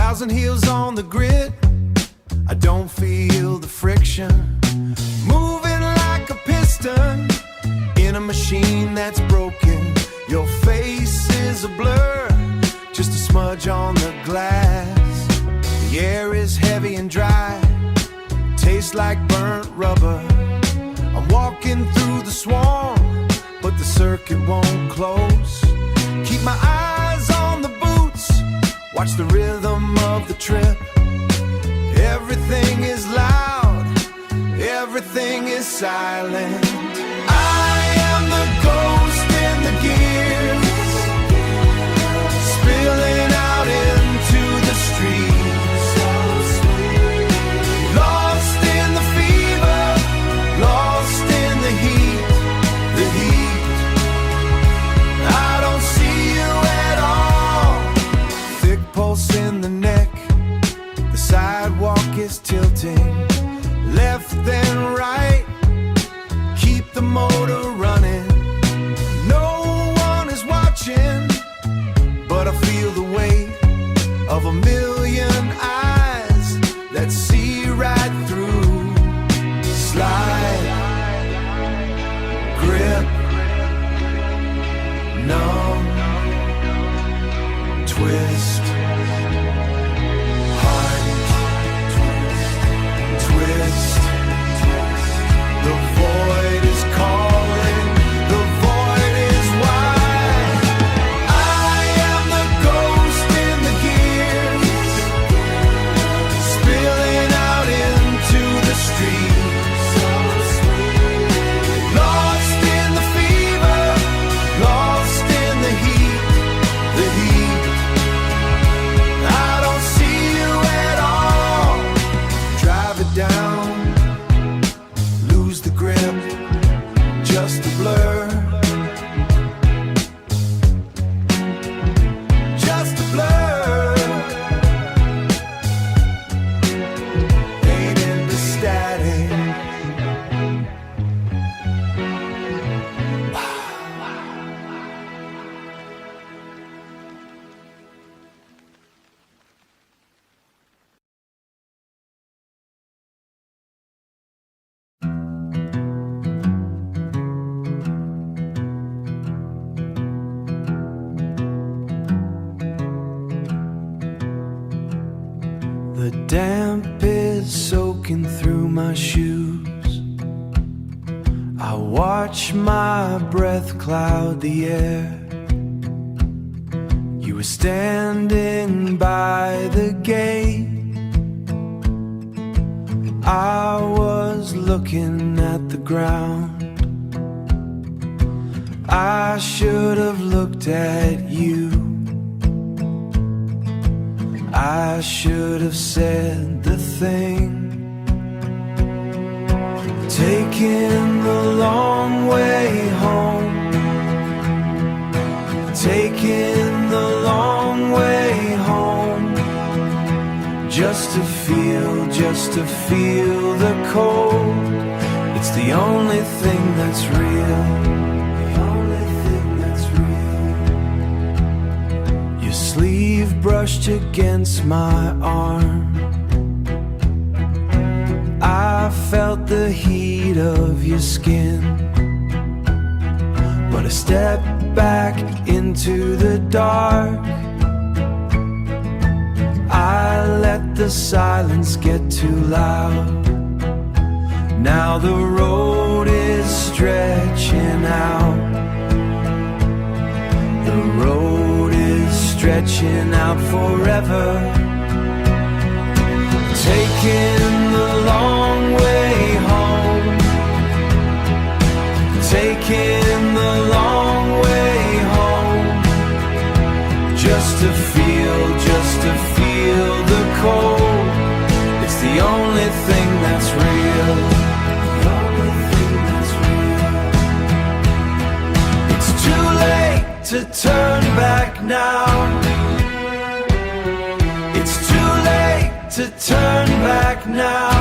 1,000 heels on the grid, I don't feel the friction. Moving like a piston in a machine that's broken. Your face is a blur, just a smudge on the glass. The air is heavy and dry, tastes like burnt rubber. I'm walking through the swarm, but the circuit won't close. Keep my eyes on the boots, watch the rhythm of the trip. Everything is loud, everything is silent. I am the ghost in the gears, spilling out into the streets. Lost in the fever, lost in the heat, the heat. I don't see you at all. Thick pulse in the neck, the sidewalk is tilting left and right. Keep the motor running, no one is watching, but I feel the weight of a million eyes that see right through. Slide, grip, numb, twist, heart, twist. The void is calling, the void is wide. I am the ghost in the gears, spilling out into the streets. Lost in the fever, lost in the heat, the heat. I don't see you at all. Drive it down, lose the grip, just a blur, just a blur. Ain't into static. The damp is soaking through my shoes. I watch my breath cloud the air. You were standing by the gate. I was looking at the ground. I should have looked at you. I should have said the thing. Taking the long way home, taking the long way home, just to feel the cold. It's the only thing that's real, the only thing that's real. Your sleeve brushed against my arm, I felt the heat of your skin. But I stepped back into the dark. I let the silence get too loud. Now the road is stretching out. The road is stretching out forever. Taking the long way home, taking the long way home, just to feel the cold. It's the only thing that's real, the only thing that's real. It's too late to turn back now. It's too late to turn back now.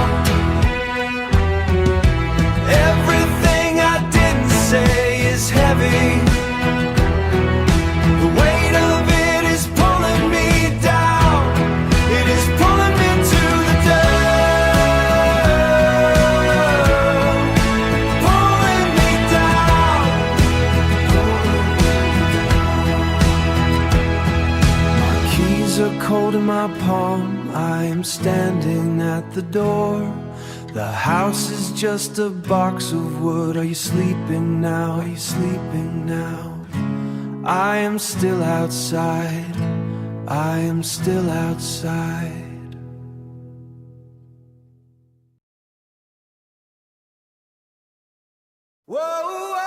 Everything I didn't say is heavy. The weight of it is pulling me down. fingers are cold in my palm. I am standing at the door. The house is just a box of wood. Are you sleeping now? Are you sleeping now? I am still outside. I am still outside. Whoa, whoa,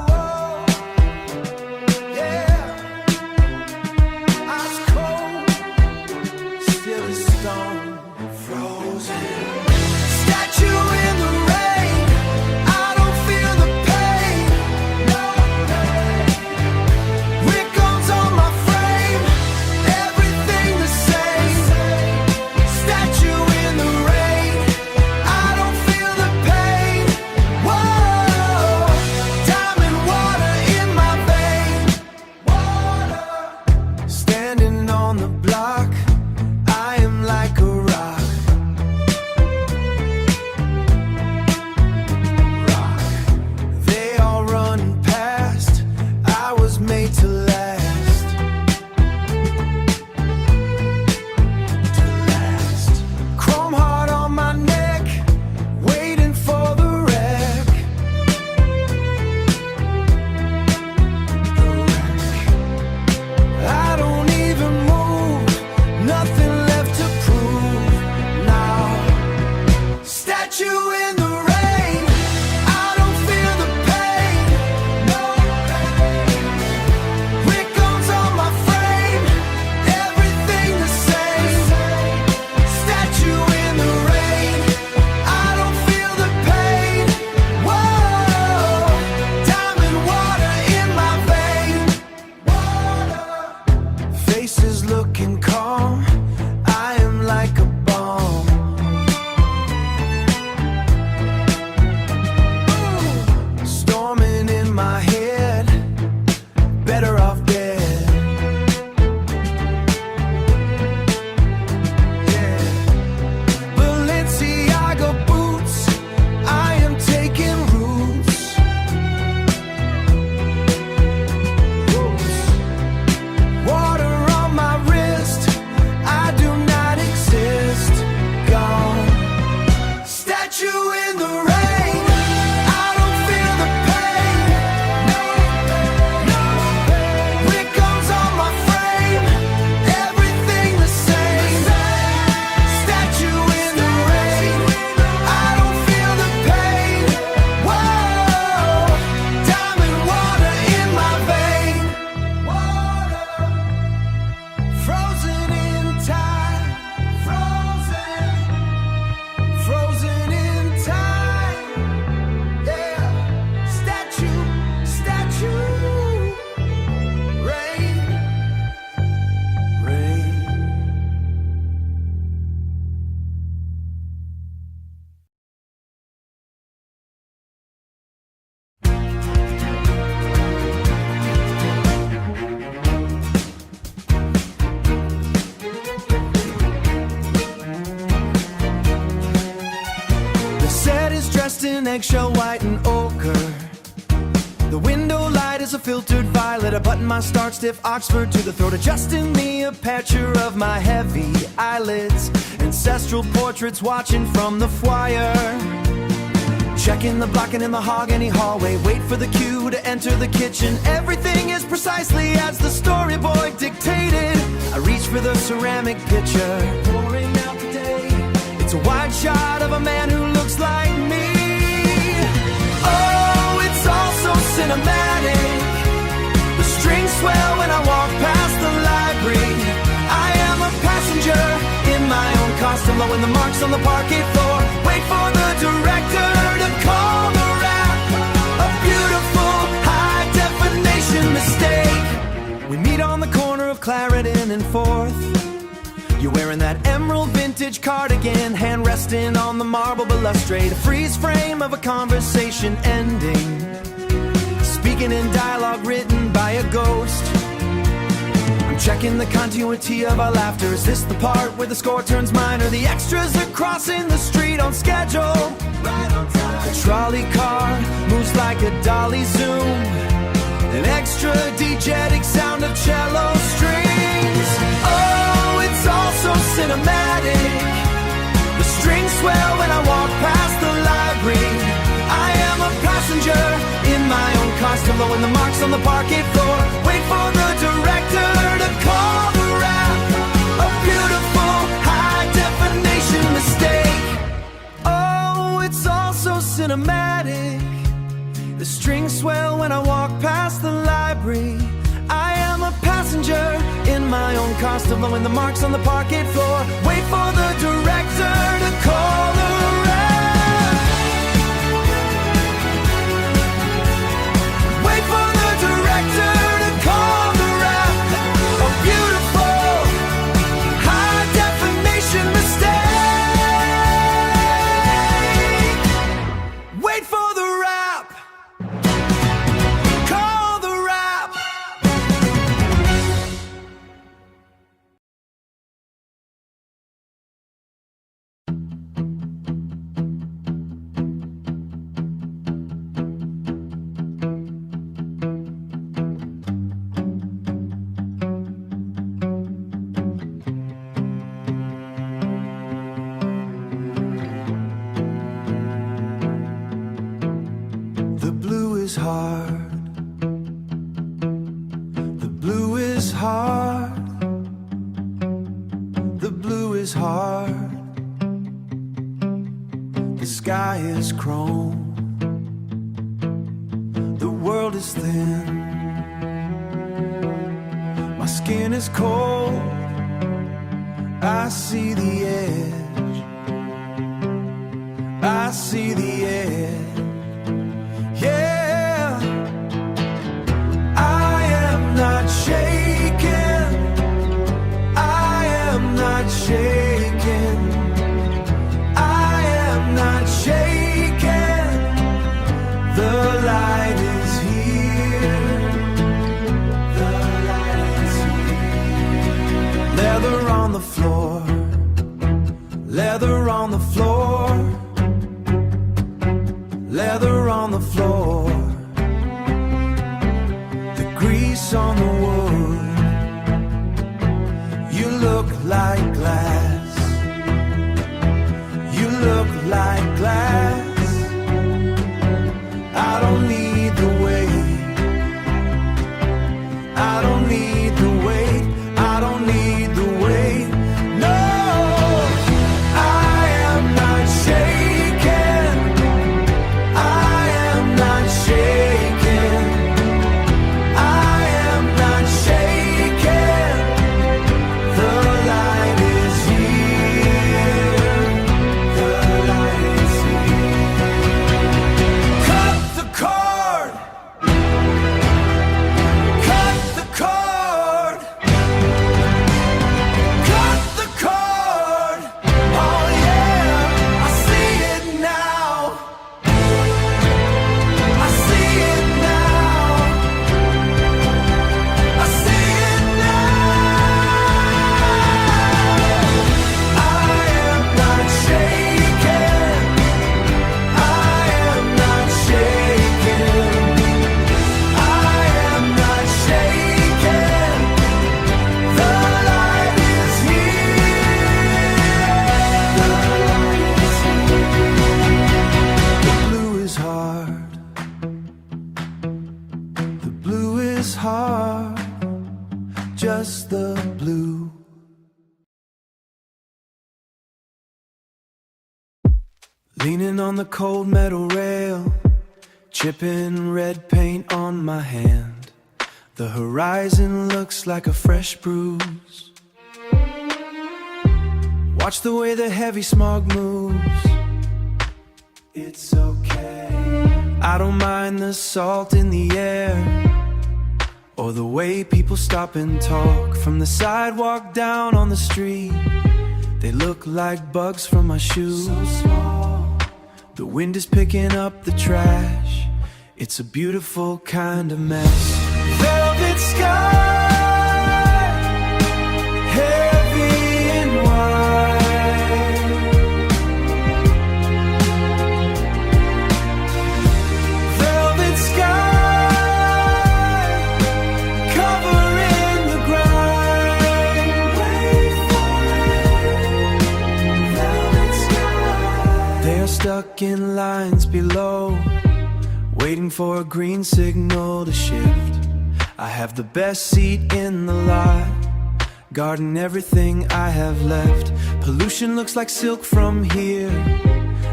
whoa, yeah. Ice cold, still as stone, frozen. Statue in the rain, I don't feel the pain, no pain. Wrinkles on my frame, everything the same. Statue in the rain, I don't feel the pain. Whoa, diamond water in my vein. Water, standing on the block, I am like a rock. They all run past, I was made to last. To last. Chrome heart on my neck, waiting for the wreck. The wreck. I don't even move, nothing left to prove now. Statue in the rain, I don't feel the pain, no pain. Wrinkles on my frame, everything the same. Statue in the rain, I don't feel the pain. Whoa, diamond water in my vein. Water, faces looking calm, I am like a bomb. Storming in my head, better off dead. Yeah. Balenciaga boots, I am taking roots. Water on my wrist, I do not exist. Gone. Statue in the rain, I don't feel the pain, no pain, no pain. Wrinkles on my frame, everything the same. Statue in the rain, I don't feel the pain. Whoa, diamond water in my vein. Water, frozen in time, frozen, frozen in time. Yeah, statue, statue, rain, rain. The set is dressed in eggshell white and ochre. The window light is a filtered violet. I button my starch stiff Oxford to the throat, adjusting me a picture of my heavy eyelids. Ancestral portraits watching from the foyer. Checking the blocking in the mahogany hallway. Wait for the cue to enter the kitchen. Everything is precisely as the storyboard dictated. I reach for the ceramic pitcher, pouring out the day. It's a wide shot of a man who looks like me. Oh, it's all so cinematic. The strings swell when I walk past the library. I am a passenger in my own costume, blowing the marks on the parquet floor. Wait for the director to call the wrap. A beautiful high definition mistake. We meet on the corner of Clarendon and 4th. You're wearing that emerald vintage cardigan, hand resting on the marble balustrade. A freeze frame of a conversation ending, speaking in dialogue written by a ghost. I'm checking the continuity of our laughter. Is this the part where the score turns minor? The extras are crossing the street on schedule, right on time. The trolley car moves like a dolly zoom. An extra diegetic sound of cello strings. Oh, blowing the marks on the parquet floor. Wait for the director to call the rap a beautiful high-definition mistake. Oh, it's all so cinematic. The strings swell when I walk past the library. I am a passenger in my own car, still blowing the marks on the parquet floor. Wait for the director to call the rap. Wait for the director to call the rap a beautiful high-definition mistake. Wait for the rap. Call the rap. The blue is hard. The blue is hard. The blue is hard. The sky is chrome. The world is thin. My skin is cold. I see the edge. I see the edge. Yeah, I am not shaken. I am not shaken. I am not shaken. The light is here. The light is here. Leather on the floor. Leather on the floor. Leather on the floor. The grease on the wood. You look like glass. You look like glass. I don't need the weight. I don't need the weight. I don't need the weight. No, I am not shaken. I am not shaken. I am not shaken. The light is here. The light is here. Cut the cord. Cut the cord. Cut the cord. Oh yeah, I see it now. I see it now. I see it now. I am not shaken. I am not shaken. I am not shaken. The light is here. The light is here. The blue is hard. The blue is hard. Just the blue. Leaning on the cold metal rail, chipping red paint on my hand. The horizon looks like a fresh bruise. Watch the way the heavy smog moves. It's okay. I don't mind the salt in the air, or the way people stop and talk from the sidewalk down on the street. They look like bugs from my shoes. So small. The wind is picking up the trash. It's a beautiful kind of mess. Velvet sky, heavy and wide. Velvet sky, covering the grind. Wait for it. Velvet sky. They're stuck in lines below, waiting for a green signal to shift. I have the best seat in the lot, guarding everything I have left. Pollution looks like silk from here.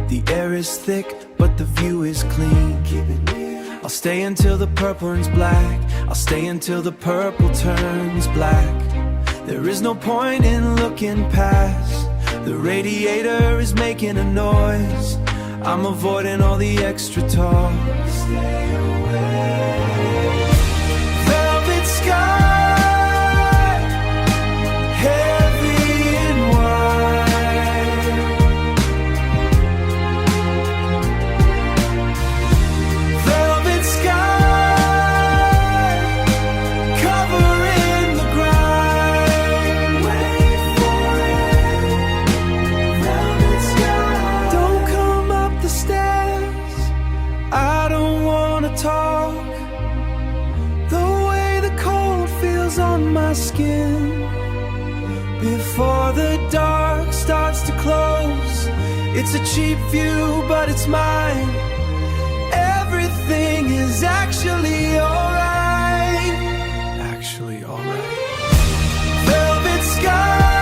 The air is thick, but the view is clean. Keep it near. I'll stay until the purple turns black. I'll stay until the purple turns black. There is no point in looking past. The radiator is making a noise. I'm avoiding all the extra talk. Stay away. Velvet sky, heavy and wide. Velvet sky, covering the grind. Wait for it. Velvet sky. Don't come up the stairs, I don't wanna talk. The way the cold feels on my skin before the dark starts to close. It's a cheap view, but it's mine. Everything is actually alright. Actually alright. Velvet sky,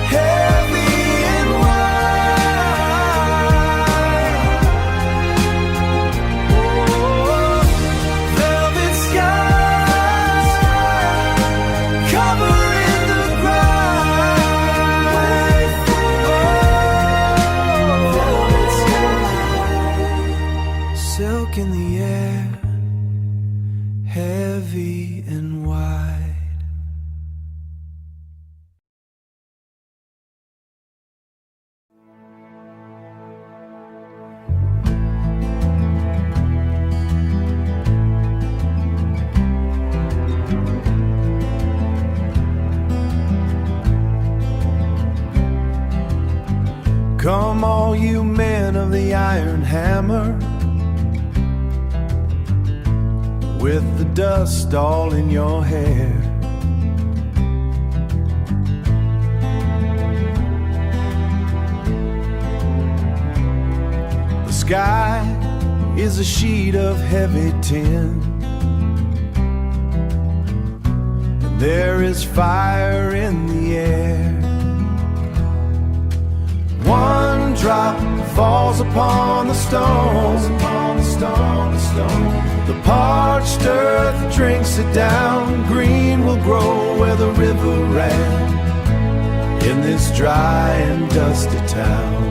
heavy and wide. Oh, velvet sky, covering the ground. Velvet sky, silk in the air, heavy and wide. Come all you men of the iron hammer, with the dust all in your hair. The sky is a sheet of heavy tin, and there is fire in the air. One drop falls upon the stone. The parched earth drinks it down. Green will grow where the river ran, in this dry and dusty town.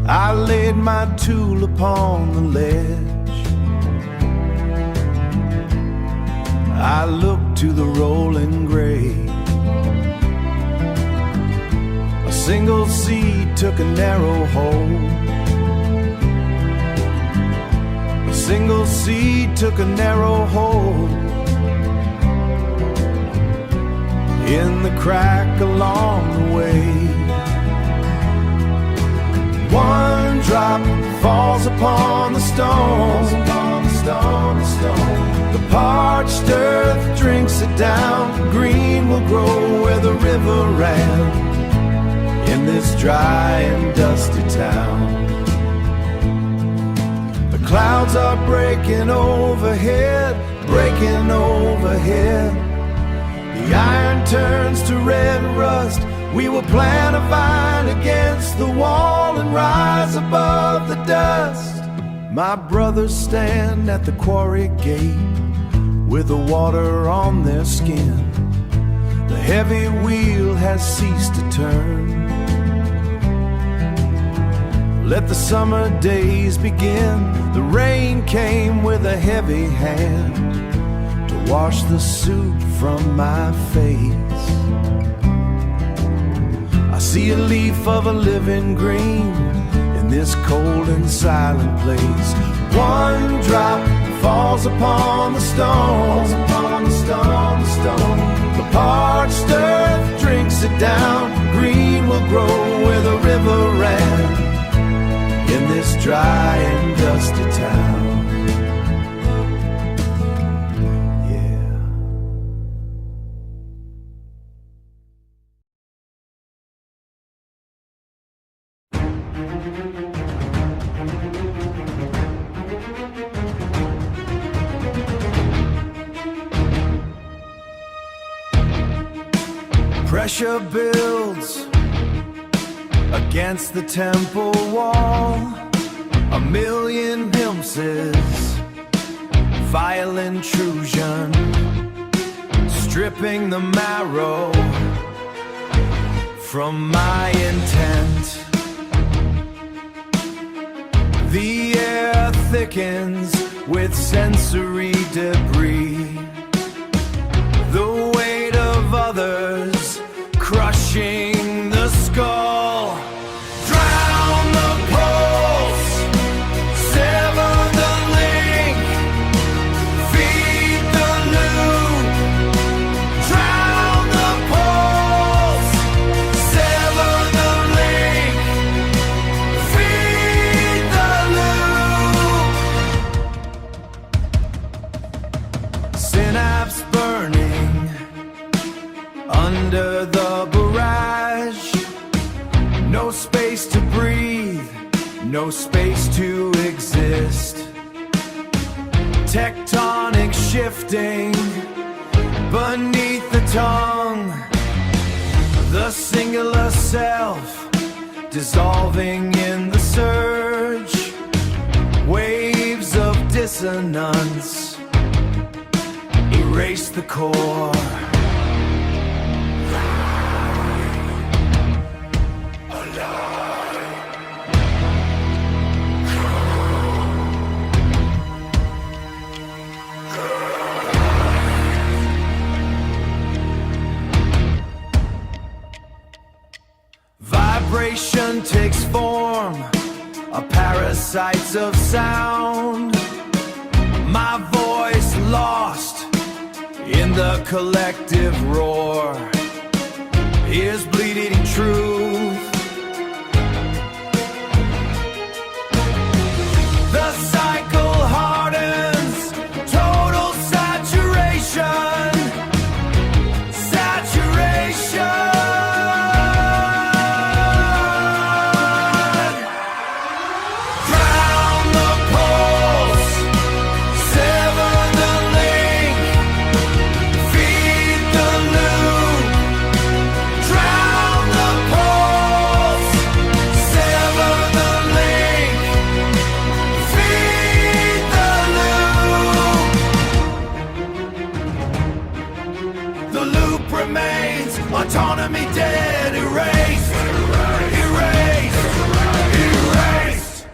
I laid my tool upon the ledge. I looked to the rolling grave. A single seed took a narrow hole. A single seed took a narrow hole in the crack along the way. One drop falls upon the stone. The parched earth drinks it down. Green will grow where the river ran, in this dry and dusty town. The clouds are breaking overhead, breaking overhead. The iron turns to red rust. We will plant a vine against the wall and rise above the dust. My brothers stand at the quarry gate with the water on their skin. The heavy wheel has ceased to turn. Let the summer days begin. The rain came with a heavy hand to wash the soot from my face. I see a leaf of a living green in this cold and silent place. One drop falls upon the stone. The parched earth drinks it down. Green will grow where the river ran, in this dry and dusty town. Yeah. Pressure builds against the temple wall. A million glimpses, vile intrusion, stripping the marrow from my intent. The air thickens with sensory debris, the weight of others crushing the skull. Drown the pulse, sever the link, feed the loop. Drown the pulse, sever the link, feed the loop. Synapse burning under the barrage. No space to breathe, no space to exist. Tectonic shifting beneath the tongue. The singular self dissolving in the surge. Waves of dissonance erase the core. Vibration takes form, a parasite of sound. My voice lost in the collective roar. Ears bleeding truth. The cycle hardens, total saturation. Saturation. Autonomy dead, erased, erased, erased.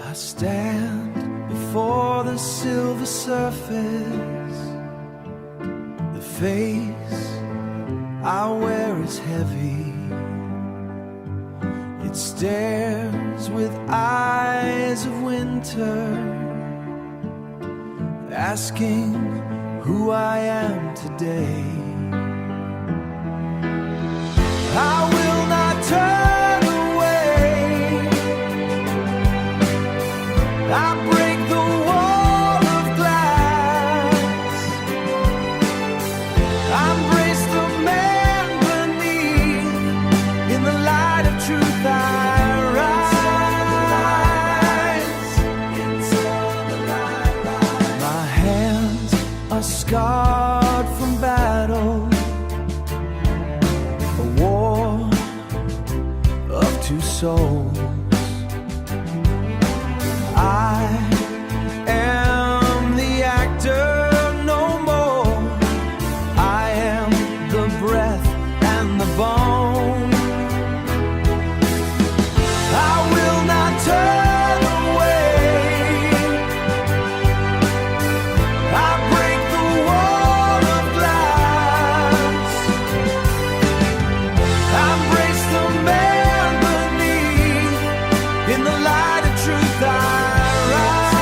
I stand before the silver surface. The face I wear is heavy. It stares with eyes of winter, asking who I am today. I will not turn away. I break the wall of glass. I embrace the man beneath. In the light of truth I rise. My hands are scarred from battle, a war of two souls. I am the actor no more. I am the breath and the bone. I will not turn away. I break the wall of glass. I embrace the man beneath. In the light of truth I rise.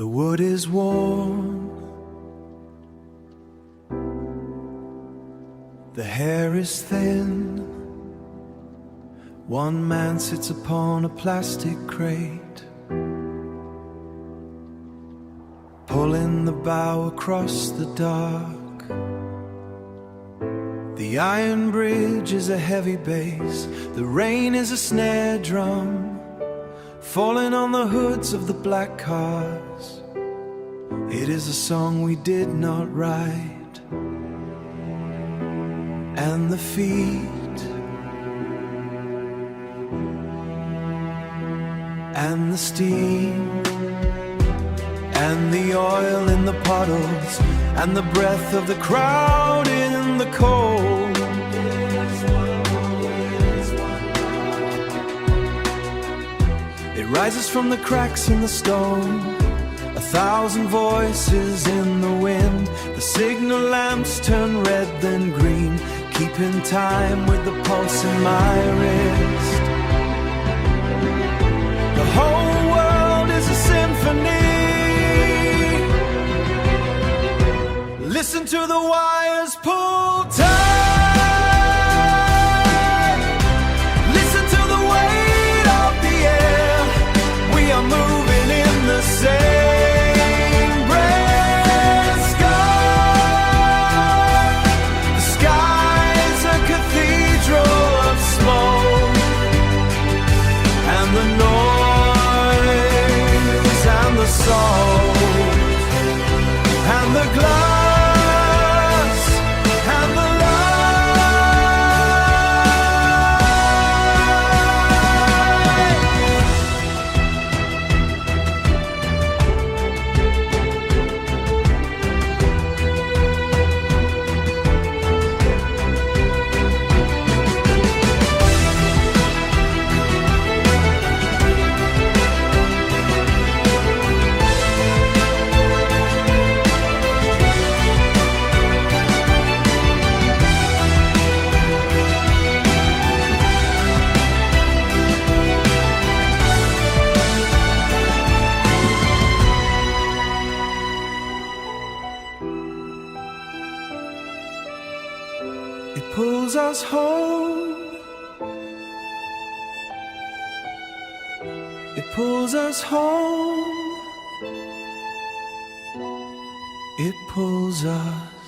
The wood is warm, the hair is thin. One man sits upon a plastic crate, pulling the bow across the dark. The iron bridge is a heavy bass, the rain is a snare drum, falling on the hoods of the black cars. It is a song we did not write. And the feet and the steam and the oil in the puddles and the breath of the crowd in the cold. It rises from the cracks in the stone, 1,000 voices in the wind. The signal lamps turn red then green, keeping time with the pulse in my wrist. The whole world is a symphony. Listen to the wires pull tight. Listen to the weight of the air. We are moving in the same red sky. The sky's a cathedral of smoke, and the noise and the salt and the glass. It pulls us home. It pulls us home. It pulls us